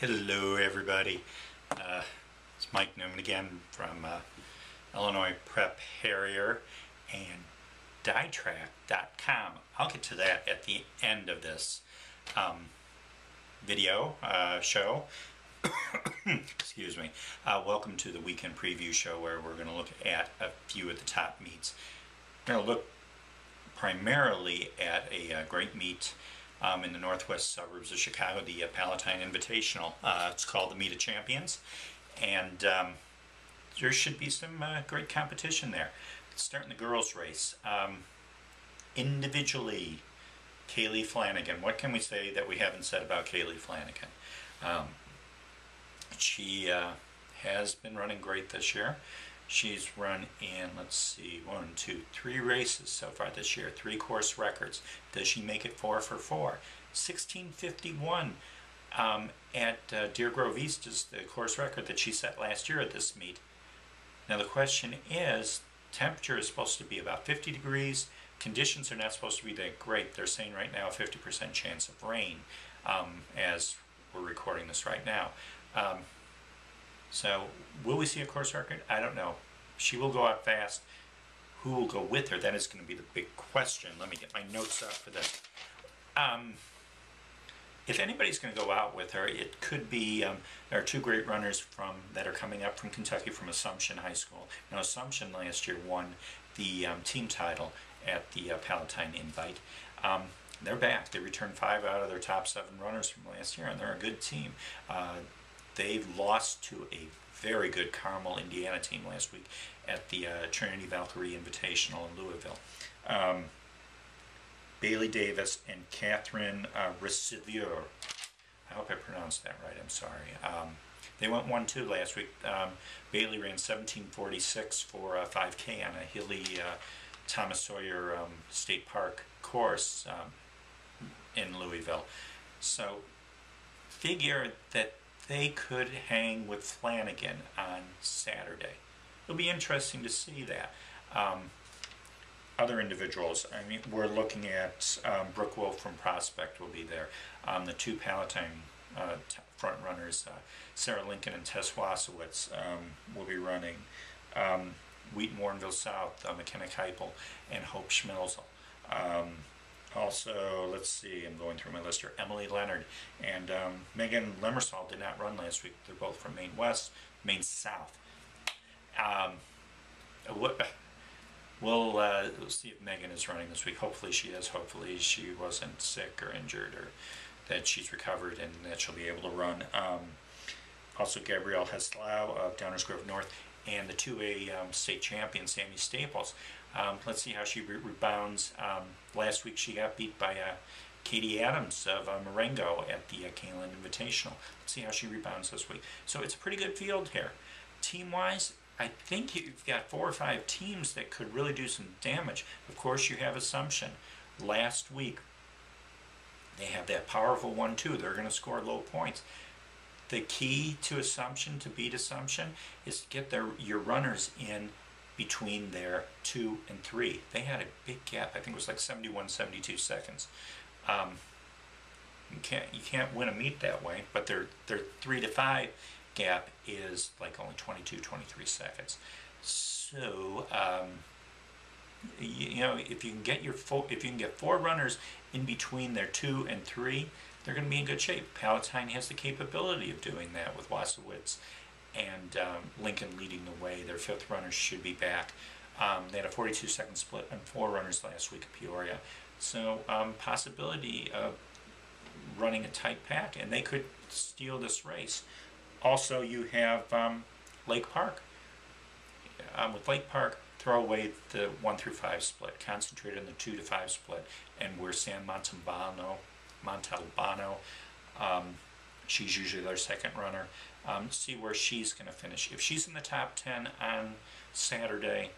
Hello everybody, it's Mike Newman again from Illinois Prep Harrier and dietrack.com. I'll get to that at the end of this video show. Excuse me. Welcome to the weekend preview show where we're going to look at a few of the top meets. We're going to look primarily at a great meet in the northwest suburbs of Chicago, the Palatine Invitational. It's called the Meet of Champions, and there should be some great competition there. Starting the girls' race. Individually, Kaylee Flanagan. What can we say that we haven't said about Kaylee Flanagan? She has been running great this year. She's run in, let's see, 3 races so far this year, 3 course records. Does she make it 4 for 4? 16:51 at Deer Grove East is the course record that she set last year at this meet. Now the question is, temperature is supposed to be about 50 degrees. Conditions are not supposed to be that great. They're saying right now a 50% chance of rain as we're recording this right now. So, will we see a course record? I don't know. She will go out fast. Who will go with her? That is going to be the big question. Let me get my notes up for this. If anybody's going to go out with her, it could be, there are 2 great runners that are coming up from Kentucky from Assumption High School. Now, Assumption last year won the team title at the Palatine Invite. They're back. They returned 5 out of their top 7 runners from last year, and they're a good team. They lost to a very good Carmel, Indiana team last week at the Trinity Valkyrie Invitational in Louisville. Bailey Davis and Catherine Recivier. I hope I pronounced that right. I'm sorry. They went 1-2 last week. Bailey ran 17:46 for a 5K on a hilly Thomas Sawyer State Park course in Louisville. So figure that they could hang with Flanagan on Saturday. It'll be interesting to see that. Other individuals, I mean, we're looking at Brooke Wolf from Prospect will be there. The 2 Palatine front runners, Sarah Lincoln and Tess Wasowitz, will be running. Wheaton Warrenville South, McKenna Keipel and Hope Schmelzel. Also, let's see, I'm going through my list here. Emily Leonard and Megan Lemersall did not run last week. They're both from Maine West, Maine South. We'll see if Megan is running this week. Hopefully she is. Hopefully she wasn't sick or injured, or that she's recovered and that she'll be able to run. Also, Gabrielle Heslau of Downers Grove North and the 2A state champion, Sammy Staples. Let's see how she rebounds. Last week she got beat by Katie Adams of Marengo at the Kalen Invitational. Let's see how she rebounds this week. So it's a pretty good field here. Team-wise, I think you've got 4 or 5 teams that could really do some damage. Of course, you have Assumption. Last week, they have that powerful 1-2. They're going to score low points. The key to Assumption, to beat Assumption, is to get your runners in between their 2 and 3. They had a big gap. I think it was like 71, 72 seconds. You can't win a meet that way, but their 3 to 5 gap is like only 22, 23 seconds. So you know, if you can get 4 runners in between their 2 and 3, they're going to be in good shape. Palatine has the capability of doing that with Wasowitz and Lincoln leading the way. Their 5th runners should be back. They had a 42-second split on 4 runners last week at Peoria. So possibility of running a tight pack, and they could steal this race. Also, you have Lake Park. With Lake Park, throw away the 1 through 5 split. Concentrate on the 2 to 5 split. And where San Montalbano, she's usually their 2nd runner. See where she's going to finish. If she's in the top 10 on Saturday,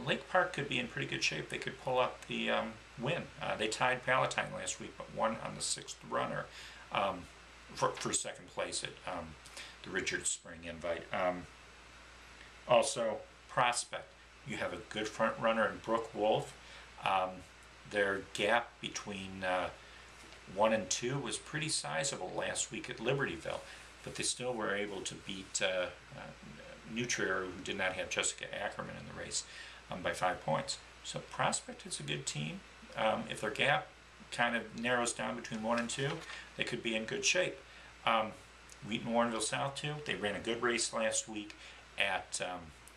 Lake Park could be in pretty good shape. They could pull up the win. They tied Palatine last week, but won on the 6th runner for 2nd place at the Richard Spring Invite. Also, Prospect. You have a good front runner in Brooke Wolf. Their gap between 1 and 2 was pretty sizable last week at Libertyville. but they still were able to beat Nutrier, who did not have Jessica Ackerman in the race, by 5 points. So Prospect is a good team. If their gap kind of narrows down between 1 and 2, they could be in good shape. Wheaton Warrenville South too, they ran a good race last week at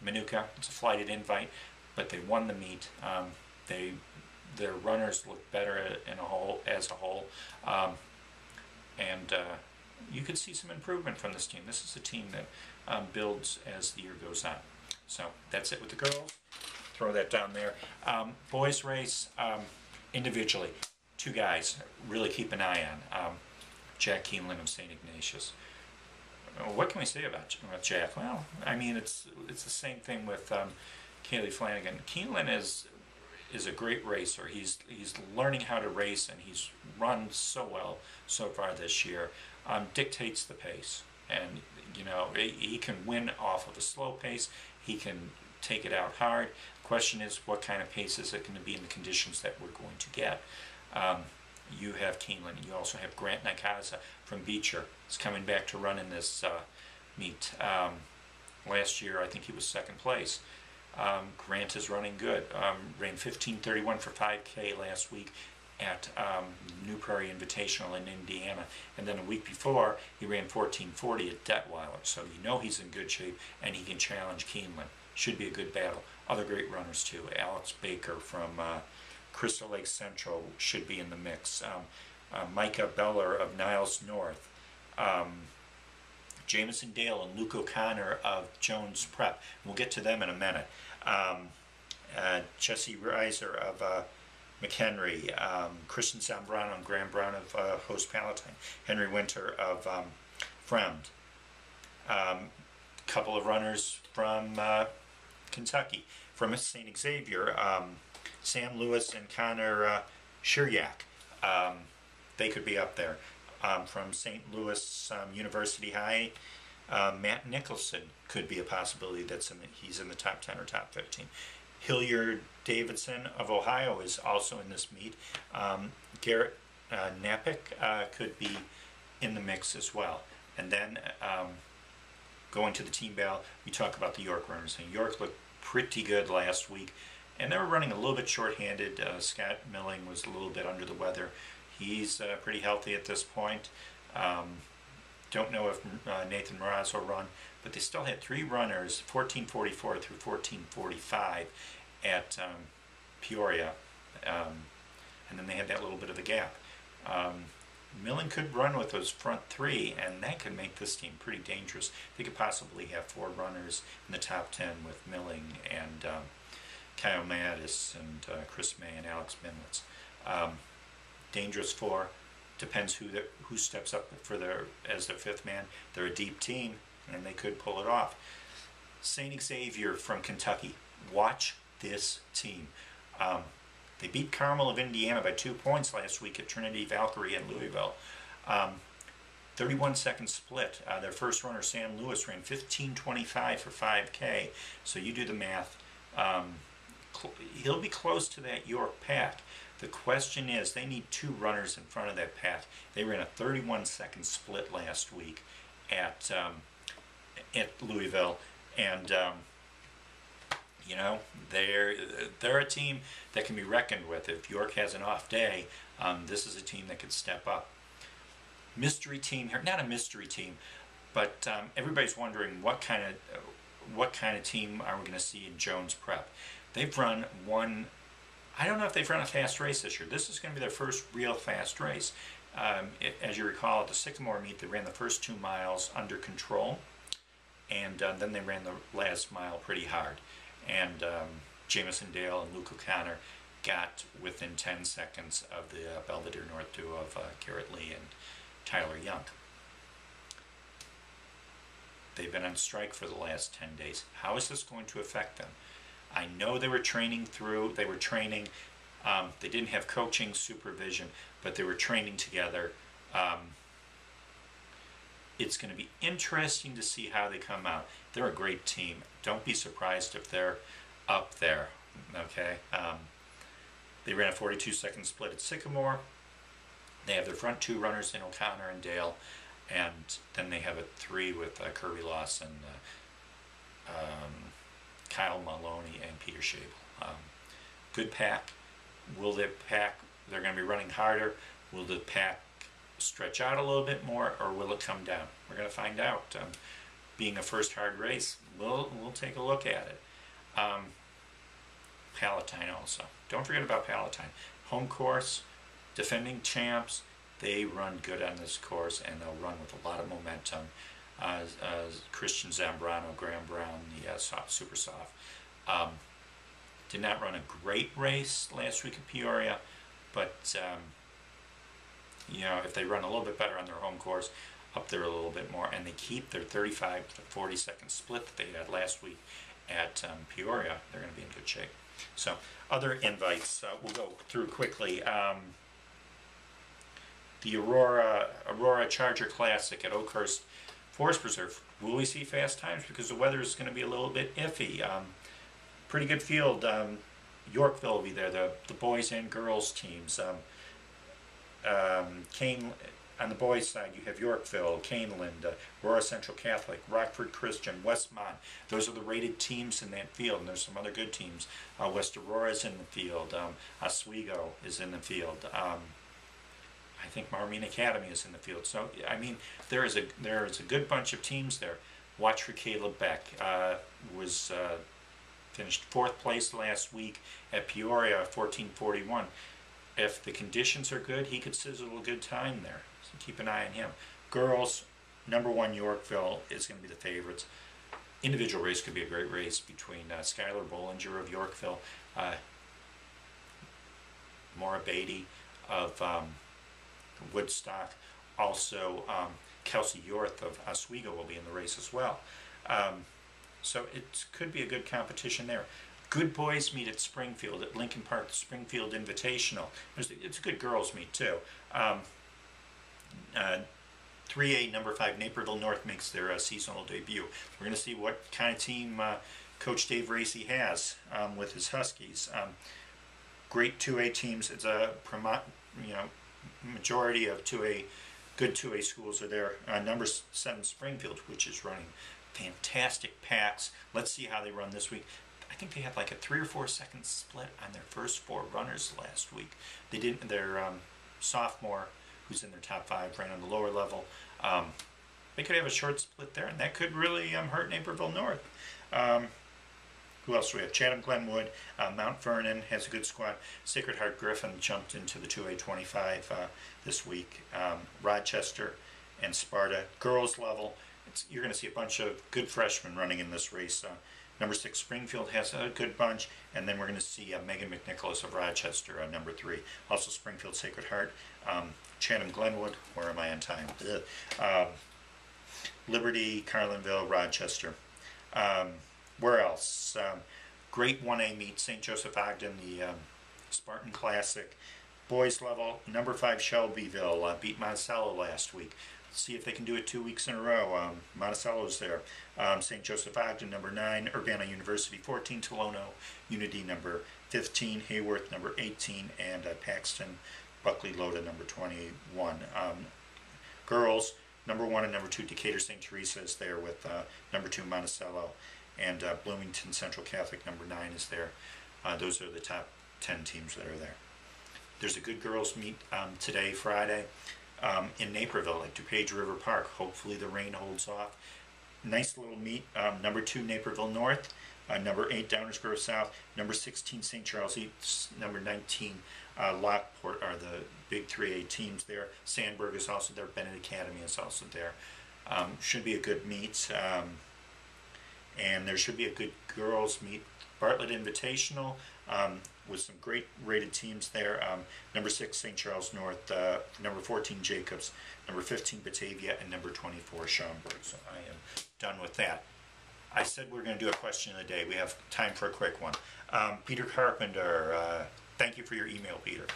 Manuka. It's a flighted invite, but they won the meet. Their runners look better as a whole, and you could see some improvement from this team. This is a team that builds as the year goes on. So that's it with the girls. Throw that down there. Boys race, individually, 2 guys really keep an eye on. Jack Keeneland of St. Ignatius. What can we say about Jack? Well, I mean, it's the same thing with Kaylee Flanagan. Keeneland is a great racer. He's learning how to race, and he's run so well so far this year. Dictates the pace, and you know, he can win off of a slow pace. He can take it out hard. The question is, what kind of pace is it going to be in the conditions that we're going to get? You have Keeneland. You also have Grant Nakaza from Beecher. He's coming back to run in this meet. Last year, I think he was 2nd place. Grant is running good. Ran 15:31 for 5K last week at New Prairie Invitational in Indiana. And then a week before, he ran 14:40 at Detweiler. So you know he's in good shape, and he can challenge Keeneland. Should be a good battle. Other great runners too. Alex Baker from Crystal Lake Central should be in the mix. Micah Beller of Niles North. Jameson Dale and Luke O'Connor of Jones Prep. We'll get to them in a minute. Jesse Reiser of McHenry. Christian Zambrano and Graham Brown of Host Palatine. Henry Winter of Fremd. Couple of runners from Kentucky. From St. Xavier, Sam Lewis and Connor Shiryak. They could be up there. From St. Louis University High, Matt Nicholson could be a possibility. He's in the top 10 or top 15. Hilliard Davidson of Ohio is also in this meet. Garrett Napick could be in the mix as well. And then going to the team battle, we talk about the York runners. And York looked pretty good last week, and they were running a little bit short-handed. Scott Milling was a little bit under the weather. He's pretty healthy at this point. Don't know if Nathan Mraz will run, but they still had 3 runners, 14:44 through 14:45 at Peoria, and then they had that little bit of a gap. Milling could run with those front 3, and that could make this team pretty dangerous. They could possibly have 4 runners in the top 10 with Milling and Kyle Mattis and Chris May and Alex Minwitz. Dangerous 4. Depends who steps up as their 5th man. They're a deep team, and they could pull it off. St. Xavier from Kentucky. Watch this team. They beat Carmel of Indiana by 2 points last week at Trinity Valkyrie in Louisville. 31-second split. Their first runner, Sam Lewis, ran 15:25 for 5K. So you do the math. He'll be close to that York pack. The question is, they need 2 runners in front of that pack. They ran a 31-second split last week at Louisville, and you know, they're a team that can be reckoned with. If York has an off day, this is a team that could step up. Mystery team here, not a mystery team, but everybody's wondering what kind of team are we going to see in Jones Prep. They've run one. I don't know if they've run a fast race this year. This is going to be their first real fast race. As you recall, at the Sycamore meet, they ran the first 2 miles under control, and then they ran the last mile pretty hard. And Jameson Dale and Luke O'Connor got within 10 seconds of the Belvedere North duo of Garrett Lee and Tyler Young. They've been on strike for the last 10 days. How is this going to affect them? I know they were training, they didn't have coaching supervision, but they were training together. It's going to be interesting to see how they come out. They're a great team. Don't be surprised if they're up there, okay? They ran a 42-second split at Sycamore. They have their front 2 runners in O'Connor and Dale. and then they have a 3 with Kirby Lawson, Kyle Maloney, and Peter Schabel. Good pack. Will the pack, they're going to be running harder, will the pack stretch out a little bit more, or will it come down? We're going to find out. Being a first hard race, we'll take a look at it. Palatine also. Don't forget about Palatine. Home course, defending champs, they run good on this course, and they'll run with a lot of momentum. Christian Zambrano, Graham Brown, the super soft. Did not run a great race last week at Peoria, but you know, if they run a little bit better on their home course, up there a little bit more, and they keep their 35 to 40 second split that they had last week at Peoria, they're going to be in good shape. So, other invites we'll go through quickly. The Aurora Charger Classic at Oakhurst Forest Preserve. Will we see fast times? Because the weather is going to be a little bit iffy. Pretty good field. Yorkville will be there, the boys and girls teams. Kane, on the boys' side, you have Yorkville, Caneland, Aurora Central Catholic, Rockford Christian, Westmont. Those are the rated teams in that field, and there's some other good teams. West Aurora is in the field. Oswego is in the field. I think Marmine Academy is in the field. So, I mean, there is a good bunch of teams there. Watch for Caleb Beck. Was finished 4th place last week at Peoria, 14:41. If the conditions are good, he could sizzle a good time there. So keep an eye on him. Girls, #1 Yorkville is going to be the favorites. Individual race could be a great race between Skylar Bollinger of Yorkville, Maura Beatty of Woodstock. Also, Kelsey Yorth of Oswego will be in the race as well. So it could be a good competition there. Good boys meet at Springfield, at Lincoln Park, the Springfield Invitational. It's a good girls meet too. 3A #5 Naperville North makes their seasonal debut. We're going to see what kind of team Coach Dave Racy has with his Huskies. Great 2A teams. It's a majority of good 2A schools are there. #7 Springfield, which is running fantastic packs. Let's see how they run this week. I think they had like a 3 or 4 second split on their first 4 runners last week. They didn't. Their sophomore, who's in their top 5, ran on the lower level. They could have a short split there, and that could really hurt Naperville North. Who else do we have? Chatham Glenwood, Mount Vernon has a good squad. Sacred Heart Griffin jumped into the 2A25 this week. Rochester and Sparta. Girls level, you're going to see a bunch of good freshmen running in this race. #6 Springfield has a good bunch, and then we're going to see Megan McNicholas of Rochester, #3. Also Springfield Sacred Heart. Chatham Glenwood, where am I on time? Liberty, Carlinville, Rochester. Where else? Great 1A meet, St. Joseph Ogden, the Spartan Classic. Boys level, #5 Shelbyville beat Monticello last week. See if they can do it 2 weeks in a row. Monticello's there. St. Joseph Ogden, #9. Urbana University, 14. Tolono Unity, #15. Hayworth, #18. And Paxton Buckley Loda, #21. Girls, #1 and #2 Decatur St. Teresa is there with #2 Monticello. And Bloomington Central Catholic, #9 is there. Those are the top 10 teams that are there. There's a good girls meet today, Friday, in Naperville at DuPage River Park. Hopefully the rain holds off. Nice little meet. #2 Naperville North, #8 Downers Grove South, #16 St. Charles East, #19 Lockport are the big 3A teams there. Sandburg is also there. Bennett Academy is also there. Should be a good meet. And there should be a good girls meet. Bartlett Invitational with some great rated teams there. #6 St. Charles North, #14 Jacobs, #15 Batavia, and #24 Schaumburg. So I am done with that. I said we're going to do a question of the day. We have time for a quick one. Peter Carpenter, thank you for your email, Peter.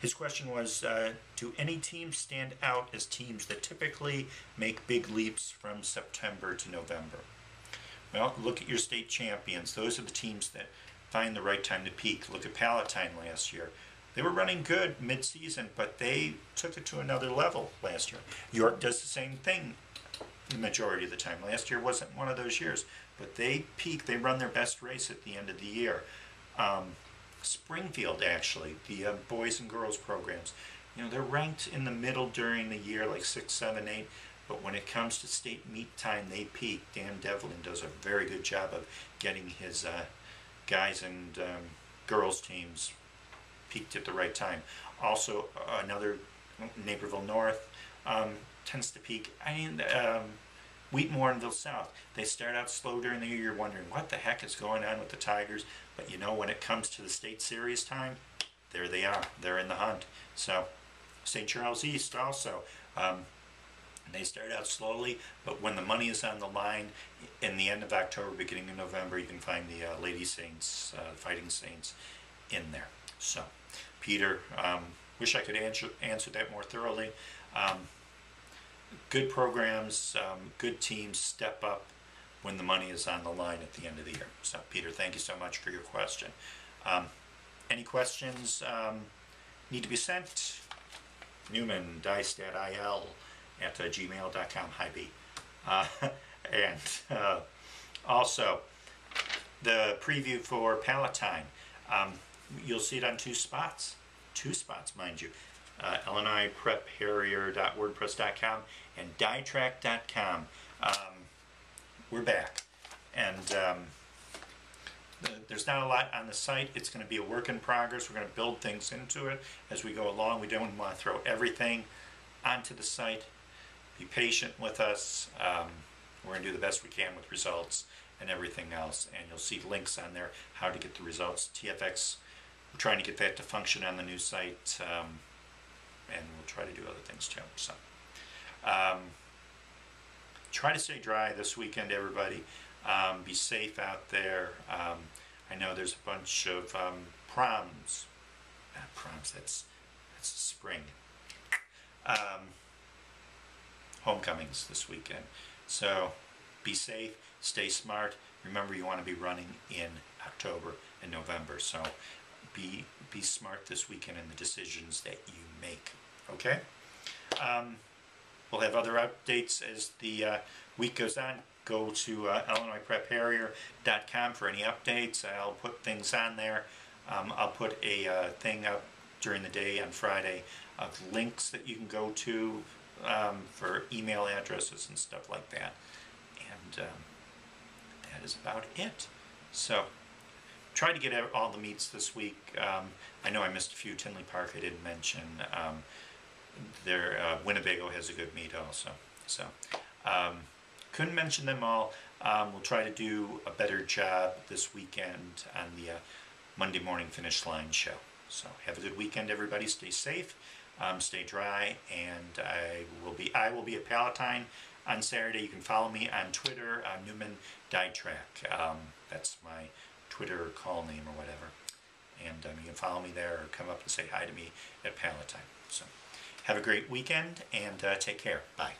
His question was, do any teams stand out as teams that typically make big leaps from September to November? Well, look at your state champions. Those are the teams that find the right time to peak. Look at Palatine last year. They were running good mid-season, but they took it to another level last year. York does the same thing the majority of the time. Last year wasn't one of those years, but they peak, they run their best race at the end of the year. Springfield, actually, the boys and girls programs, you know, they're ranked in the middle during the year, like 6, 7, 8, but when it comes to state meet time, they peak. Dan Devlin does a very good job of getting his guys and girls teams peaked at the right time. Also, another, Naperville North tends to peak. Wheatmore and Ville South, they start out slow during the year. You're wondering what the heck is going on with the Tigers, but you know, when it comes to the state series time, there they are. They're in the hunt. So St. Charles East also, they start out slowly, but when the money is on the line, in the end of October, beginning of November, you can find the Lady Saints, Fighting Saints, in there. So, Peter, wish I could answer that more thoroughly. Good programs, good teams step up when the money is on the line at the end of the year. So, Peter, thank you so much for your question. Any questions need to be sent? Newman, dice.il at gmail.com. Hi, B. And also, the preview for Palatine. You'll see it on 2 spots. 2 spots, mind you. illinoisprepharrier.wordpress.com and dietrack.com. We're back. And there's not a lot on the site. It's going to be a work in progress. We're going to build things into it as we go along. We don't want to throw everything onto the site. Be patient with us. We're going to do the best we can with results and everything else. And you'll see links on there how to get the results. TFX, we're trying to get that to function on the new site. And we'll try to do other things too. So, try to stay dry this weekend, everybody. Be safe out there. I know there's a bunch of proms. Not proms. That's spring. Homecomings this weekend. So, be safe. Stay smart. Remember, you want to be running in October and November. So, be smart this weekend in the decisions that you make. Okay? We'll have other updates as the week goes on. Go to illinoisprepharrier.com for any updates. I'll put things on there. I'll put a thing up during the day on Friday of links that you can go to for email addresses and stuff like that. And that is about it. So, try to get all the meets this week. I know I missed a few. Tinley Park I didn't mention. Winnebago has a good meet also. So, couldn't mention them all. We'll try to do a better job this weekend on the Monday morning finish line show. So, have a good weekend, everybody. Stay safe, stay dry, and I will be at Palatine on Saturday. You can follow me on Twitter, Newman Dietrack. That's my Twitter call name or whatever. And you can follow me there or come up and say hi to me at Palatine. So, have a great weekend and take care. Bye.